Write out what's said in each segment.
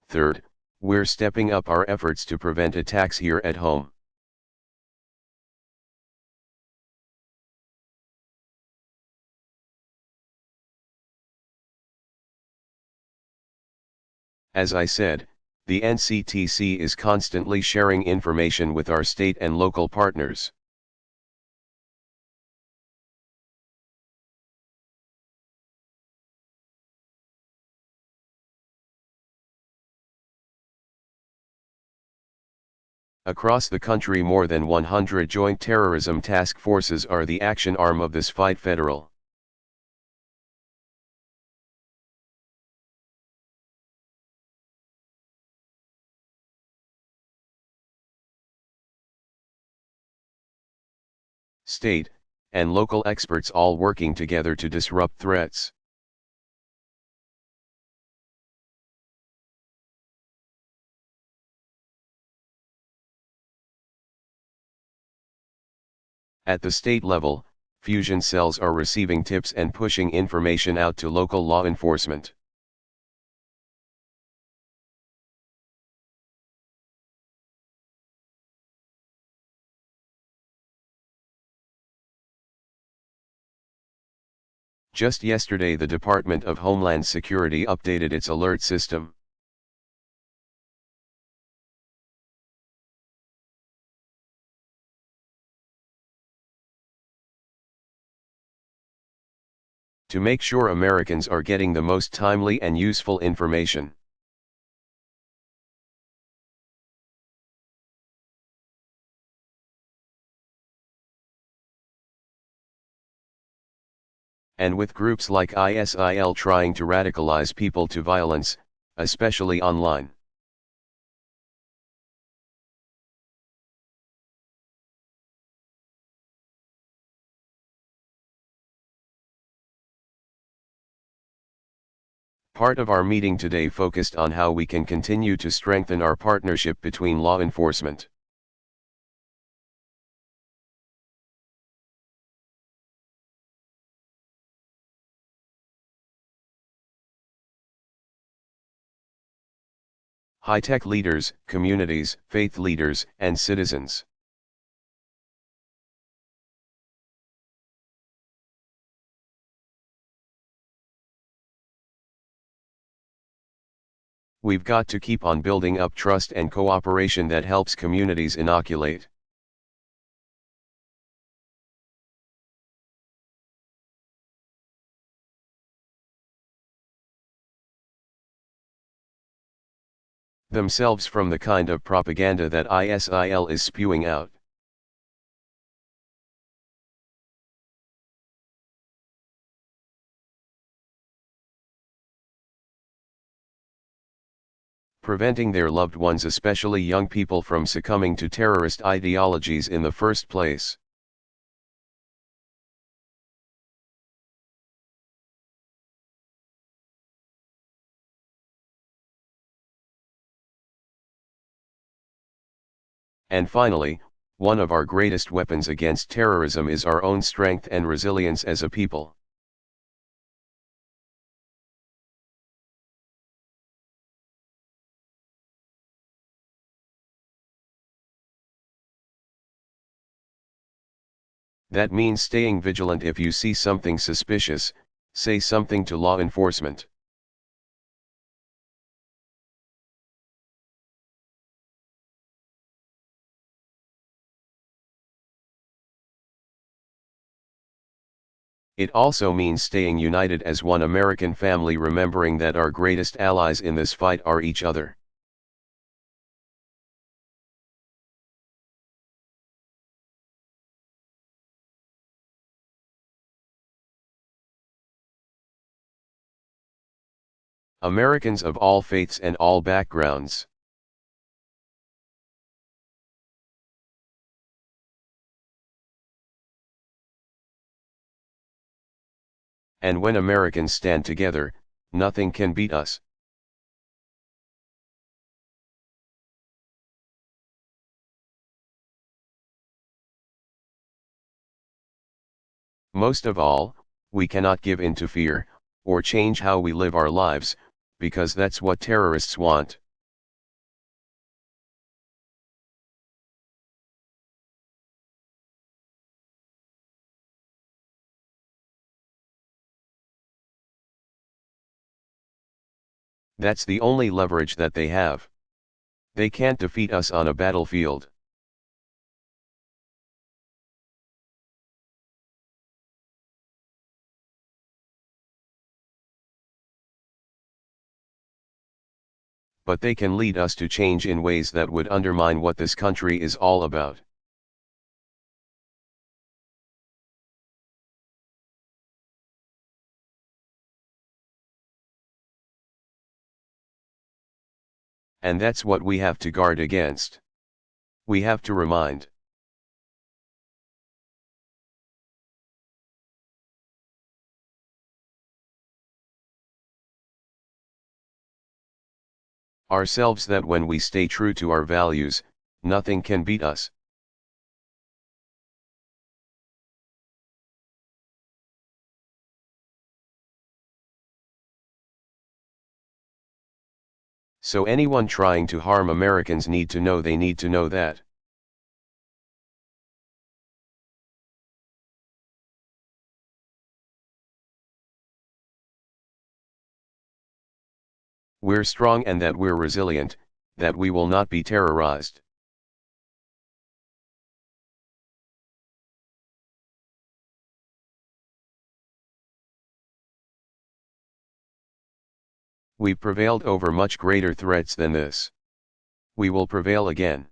Third, we're stepping up our efforts to prevent attacks here at home. As I said, the NCTC is constantly sharing information with our state and local partners. Across the country, more than 100 joint terrorism task forces are the action arm of this fight. Federal, state, and local experts all working together to disrupt threats. At the state level, fusion cells are receiving tips and pushing information out to local law enforcement. Just yesterday, the Department of Homeland Security updated its alert system. To make sure Americans are getting the most timely and useful information. And with groups like ISIL trying to radicalize people to violence, especially online. Part of our meeting today focused on how we can continue to strengthen our partnership between law enforcement, high-tech leaders, communities, faith leaders, and citizens. We've got to keep on building up trust and cooperation that helps communities inoculate. Themselves from the kind of propaganda that ISIL is spewing out. Preventing their loved ones, especially young people, from succumbing to terrorist ideologies in the first place. And finally, one of our greatest weapons against terrorism is our own strength and resilience as a people. That means staying vigilant. If you see something suspicious, say something to law enforcement. It also means staying united as one American family, remembering that our greatest allies in this fight are each other. Americans of all faiths and all backgrounds. And when Americans stand together, nothing can beat us. Most of all, we cannot give in to fear, or change how we live our lives, because that's what terrorists want. That's the only leverage that they have. They can't defeat us on a battlefield. But they can lead us to change in ways that would undermine what this country is all about. And that's what we have to guard against. We have to remind ourselves that when we stay true to our values, nothing can beat us. So anyone trying to harm Americans need to know that. We're strong and that we're resilient, that we will not be terrorized. We've prevailed over much greater threats than this. We will prevail again.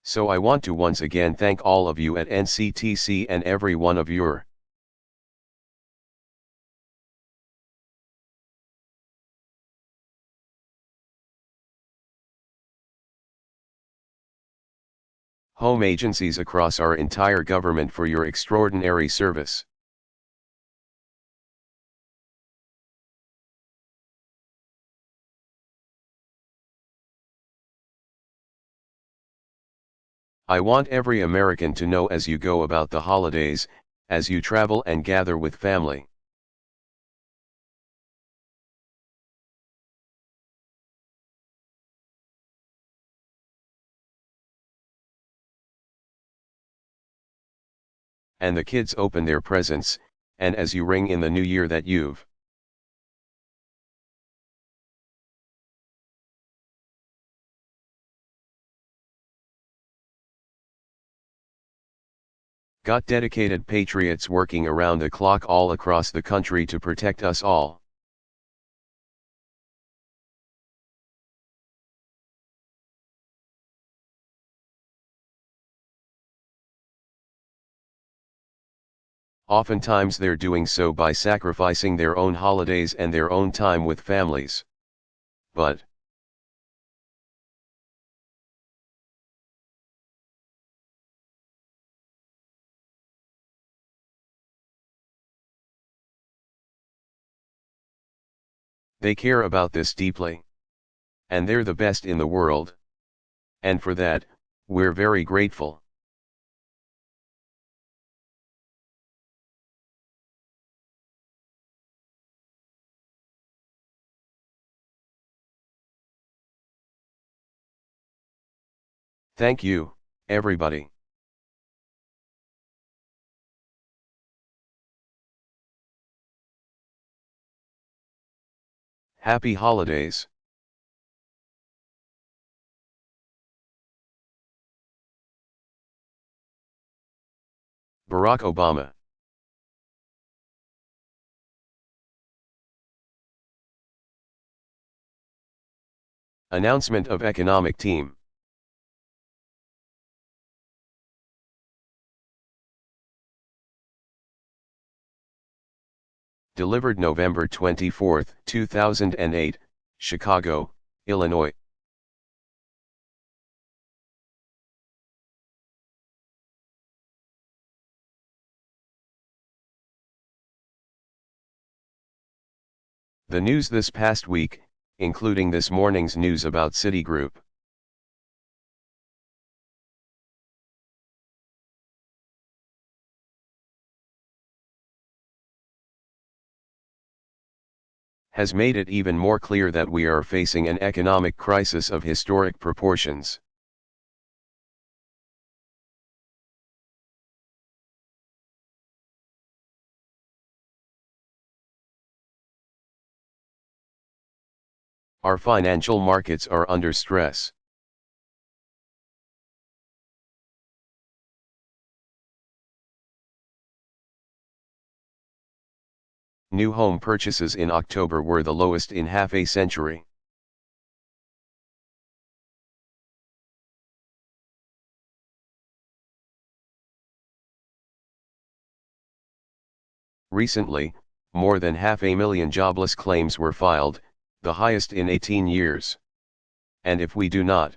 So I want to once again thank all of you at NCTC and every one of your home agencies across our entire government for your extraordinary service. I want every American to know as you go about the holidays, as you travel and gather with family. And the kids open their presents, and as you ring in the new year that you've got dedicated patriots working around the clock all across the country to protect us all. Oftentimes they're doing so by sacrificing their own holidays and their own time with families. But they care about this deeply. And they're the best in the world. And for that, we're very grateful. Thank you, everybody. Happy holidays. Barack Obama. Announcement of Economic Team. Delivered November 24, 2008, Chicago, Illinois. The news this past week, including this morning's news about Citigroup. Has made it even more clear that we are facing an economic crisis of historic proportions. Our financial markets are under stress. New home purchases in October were the lowest in half a century. Recently, more than 500,000 jobless claims were filed, the highest in 18 years. And if we do not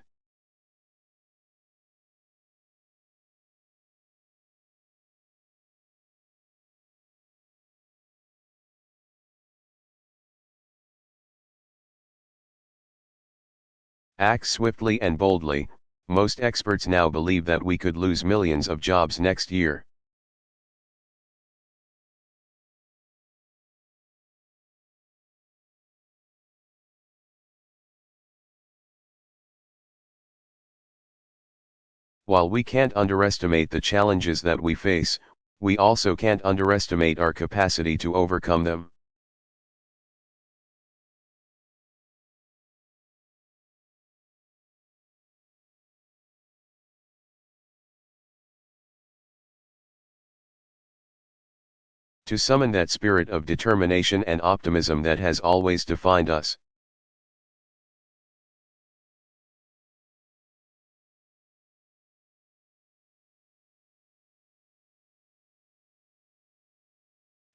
act swiftly and boldly, most experts now believe that we could lose millions of jobs next year. While we can't underestimate the challenges that we face, we also can't underestimate our capacity to overcome them. To summon that spirit of determination and optimism that has always defined us.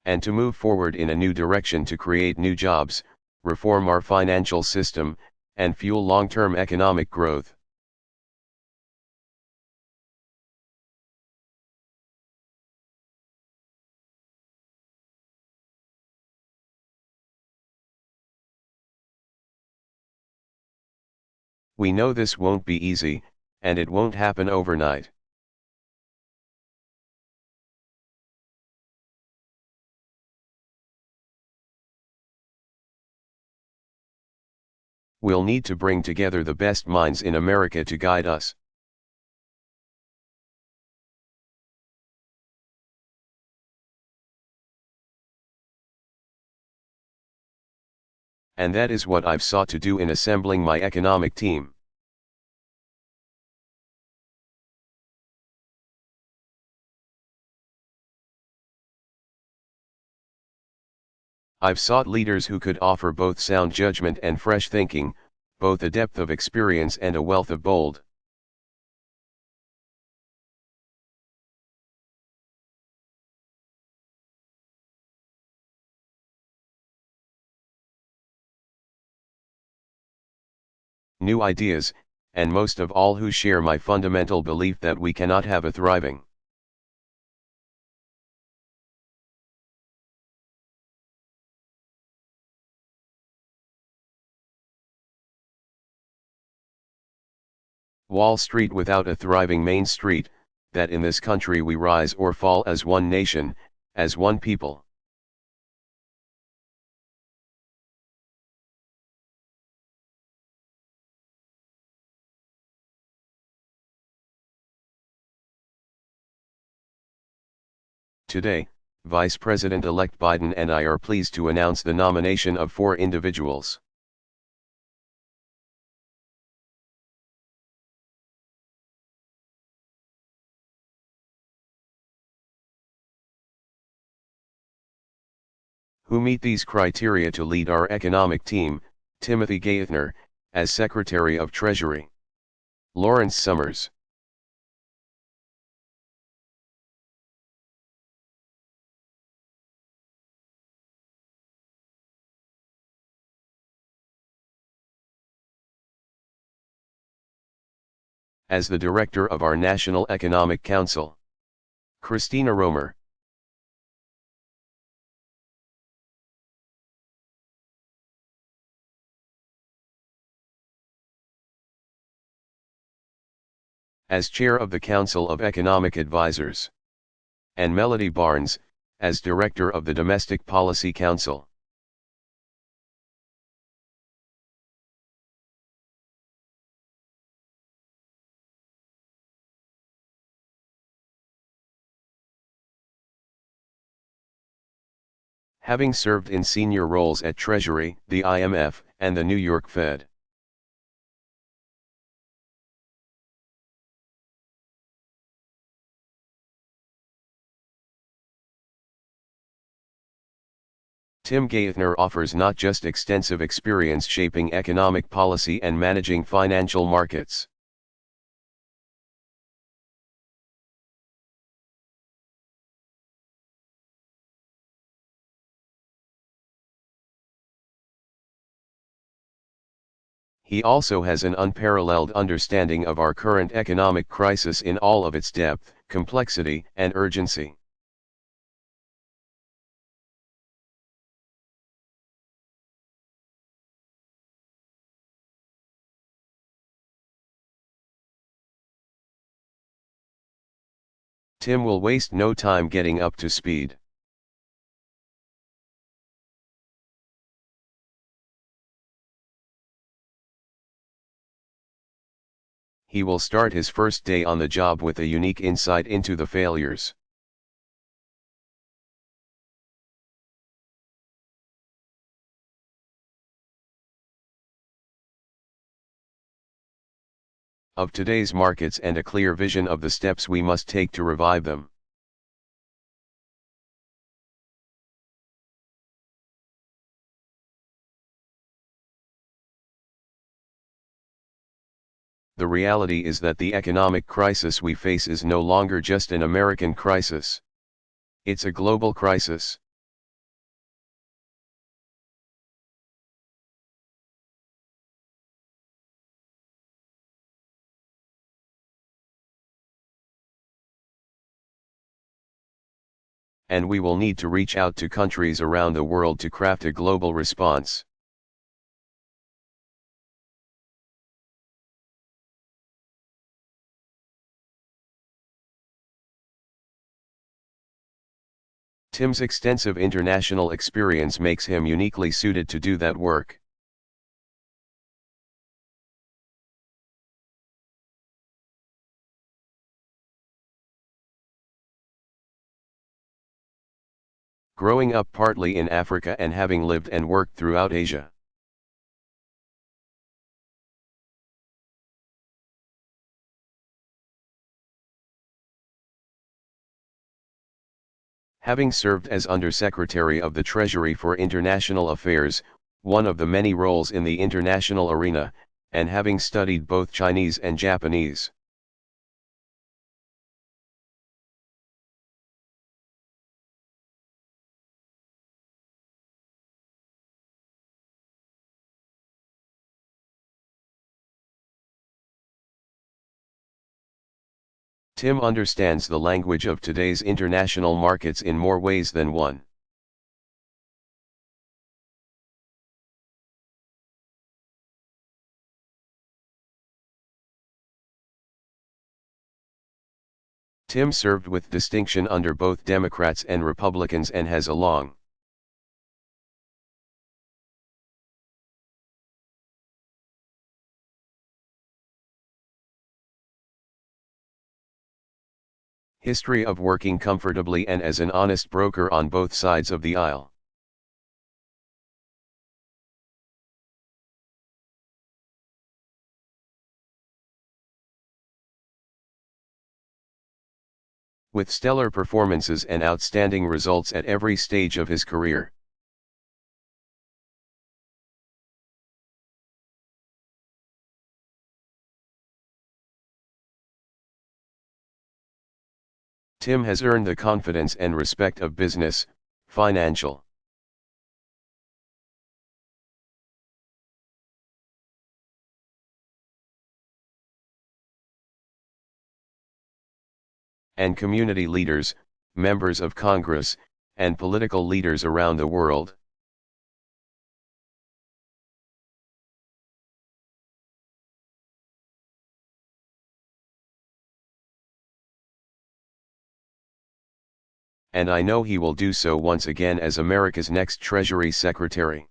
And to move forward in a new direction to create new jobs, reform our financial system, and fuel long-term economic growth. We know this won't be easy, and it won't happen overnight. We'll need to bring together the best minds in America to guide us. And that is what I've sought to do in assembling my economic team. I've sought leaders who could offer both sound judgment and fresh thinking, both a depth of experience and a wealth of bold. New ideas, and most of all who share my fundamental belief that we cannot have a thriving Wall Street without a thriving Main Street, that in this country we rise or fall as one nation, as one people. Today, Vice President-elect Biden and I are pleased to announce the nomination of 4 individuals. Who meet these criteria to lead our economic team: Timothy Geithner, as Secretary of Treasury. Lawrence Summers, as the Director of our National Economic Council. Christina Romer, as Chair of the Council of Economic Advisers. And Melody Barnes, as Director of the Domestic Policy Council. having served in senior roles at Treasury, the IMF, and the New York Fed. Tim Geithner offers not just extensive experience shaping economic policy and managing financial markets. He also has an unparalleled understanding of our current economic crisis in all of its depth, complexity, and urgency. Tim will waste no time getting up to speed. He will start his first day on the job with a unique insight into the failures, of today's markets and a clear vision of the steps we must take to revive them. The reality is that the economic crisis we face is no longer just an American crisis. It's a global crisis. And we will need to reach out to countries around the world to craft a global response. Tim's extensive international experience makes him uniquely suited to do that work. Growing up partly in Africa and having lived and worked throughout Asia. Having served as Undersecretary of the Treasury for International Affairs, one of the many roles in the international arena, and having studied both Chinese and Japanese. Tim understands the language of today's international markets in more ways than one. Tim served with distinction under both Democrats and Republicans and has a long history of working comfortably and as an honest broker on both sides of the aisle. With stellar performances and outstanding results at every stage of his career. Tim has earned the confidence and respect of business, financial, and community leaders, members of Congress, and political leaders around the world. And I know he will do so once again as America's next Treasury Secretary.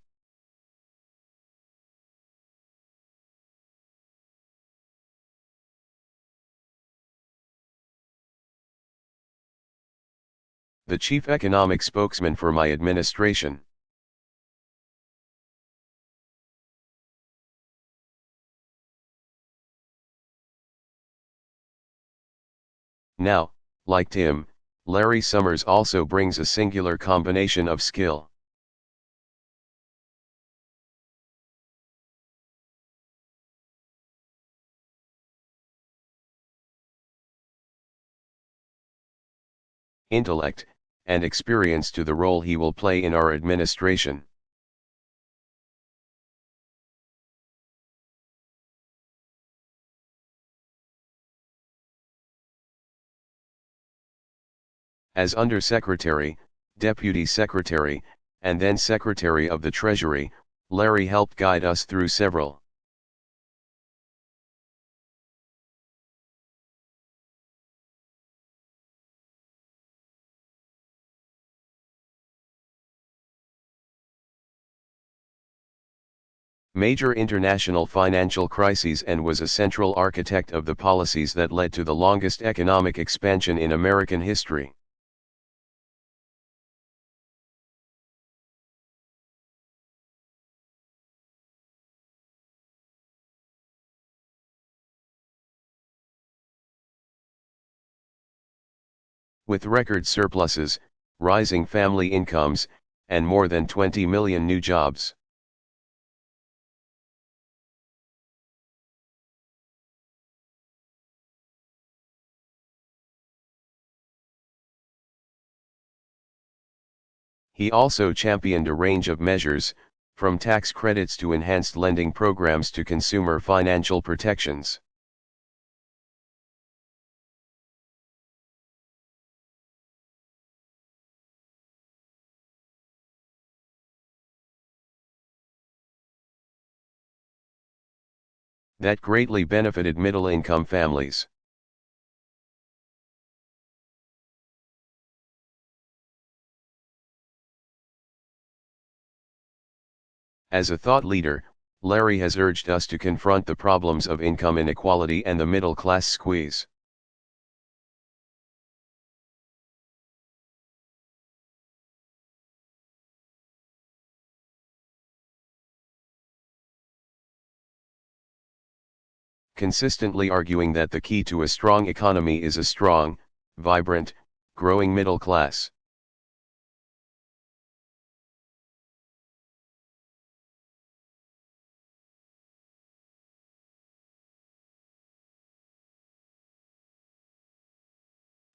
the chief economic spokesman for my administration. Now, like Tim, Larry Summers also brings a singular combination of skill. Intellect, and experience to the role he will play in our administration. As Undersecretary, Deputy Secretary, and then Secretary of the Treasury, Larry helped guide us through several major international financial crises and was a central architect of the policies that led to the longest economic expansion in American history. With record surpluses, rising family incomes, and more than 20 million new jobs. He also championed a range of measures, from tax credits to enhanced lending programs to consumer financial protections. That greatly benefited middle-income families. As a thought leader, Larry has urged us to confront the problems of income inequality and the middle-class squeeze. Consistently arguing that the key to a strong economy is a strong, vibrant, growing middle class.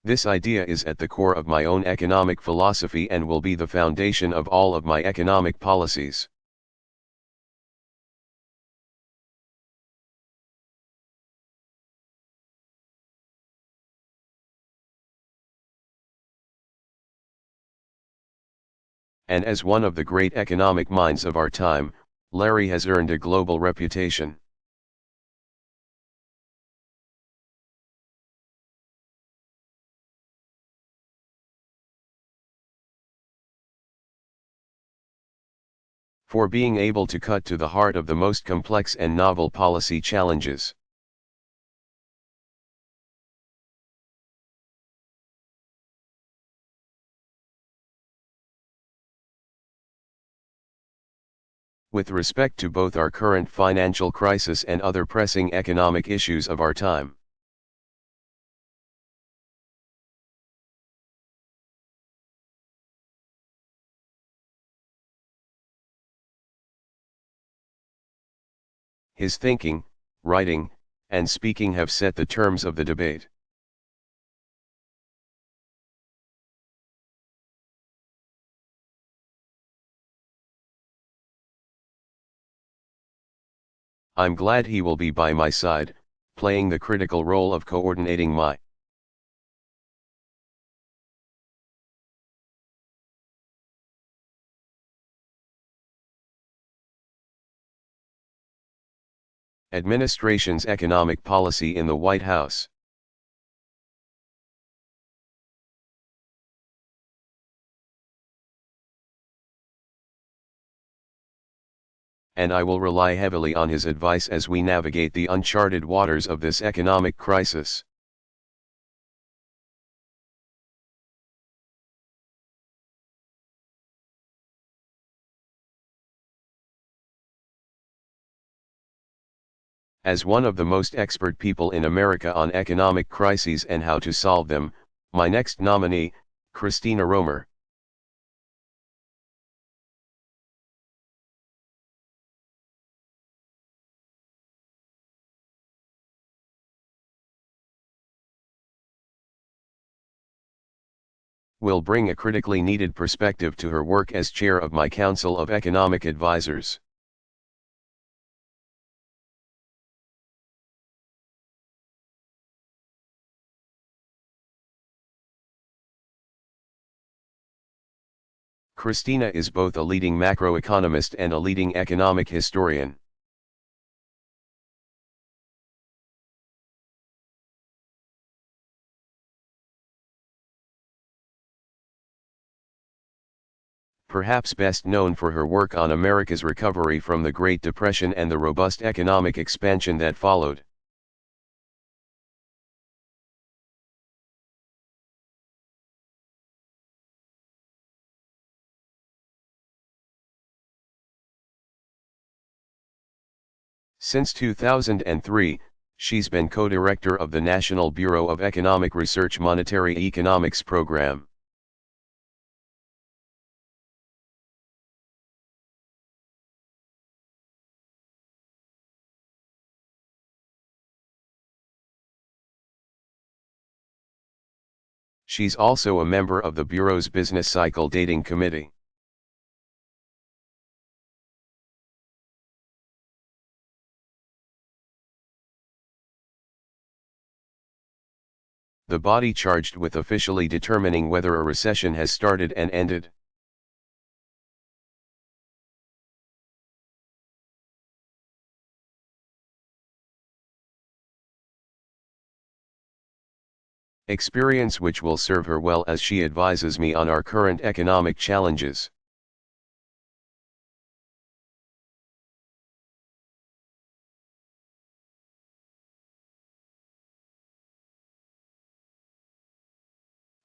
This idea is at the core of my own economic philosophy and will be the foundation of all of my economic policies. And as one of the great economic minds of our time, Larry has earned a global reputation. For being able to cut to the heart of the most complex and novel policy challenges. With respect to both our current financial crisis and other pressing economic issues of our time. His thinking, writing, and speaking have set the terms of the debate. I'm glad he will be by my side, playing the critical role of coordinating my administration's economic policy in the White House. And I will rely heavily on his advice as we navigate the uncharted waters of this economic crisis. As one of the most expert people in America on economic crises and how to solve them, my next nominee, Christina Romer. Will bring a critically needed perspective to her work as chair of my Council of Economic Advisors. Christina is both a leading macroeconomist and a leading economic historian. Perhaps best known for her work on America's recovery from the Great Depression and the robust economic expansion that followed. Since 2003, she's been co-director of the National Bureau of Economic Research Monetary Economics Program. She's also a member of the Bureau's Business Cycle Dating Committee. The body charged with officially determining whether a recession has started and ended. Experience which will serve her well as she advises me on our current economic challenges.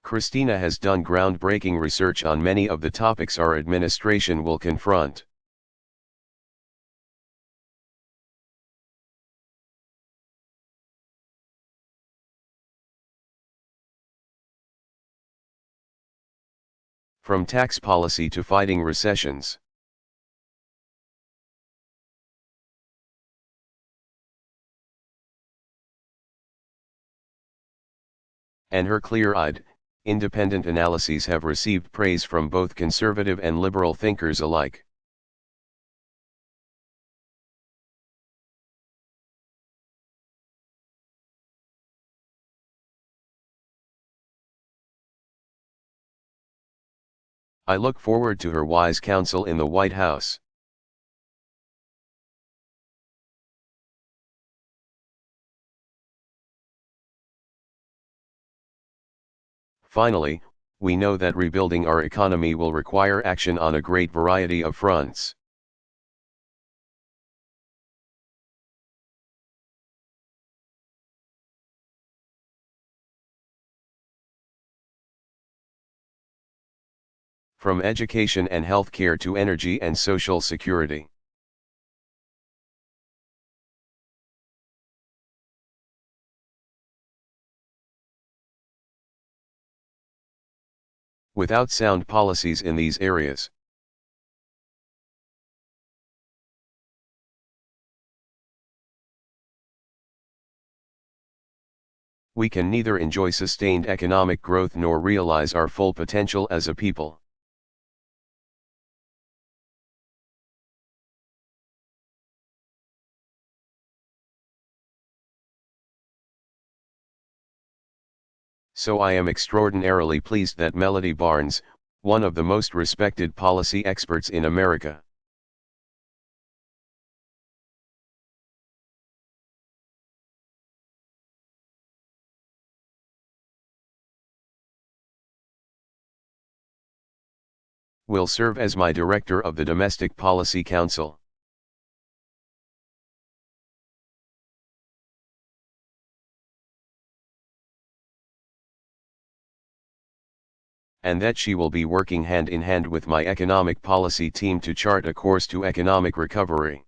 Christina has done groundbreaking research on many of the topics our administration will confront. From tax policy to fighting recessions. And her clear-eyed, independent analyses have received praise from both conservative and liberal thinkers alike. I look forward to her wise counsel in the White House. Finally, we know that rebuilding our economy will require action on a great variety of fronts. From education and healthcare to energy and social security. Without sound policies in these areas, we can neither enjoy sustained economic growth nor realize our full potential as a people. So I am extraordinarily pleased that Melody Barnes, one of the most respected policy experts in America, will serve as my director of the Domestic Policy Council. And that she will be working hand in hand with my economic policy team to chart a course to economic recovery.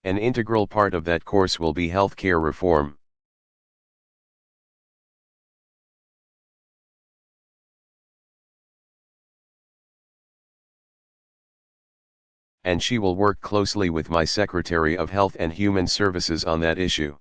An integral part of that course will be healthcare reform. And she will work closely with my Secretary of Health and Human Services on that issue.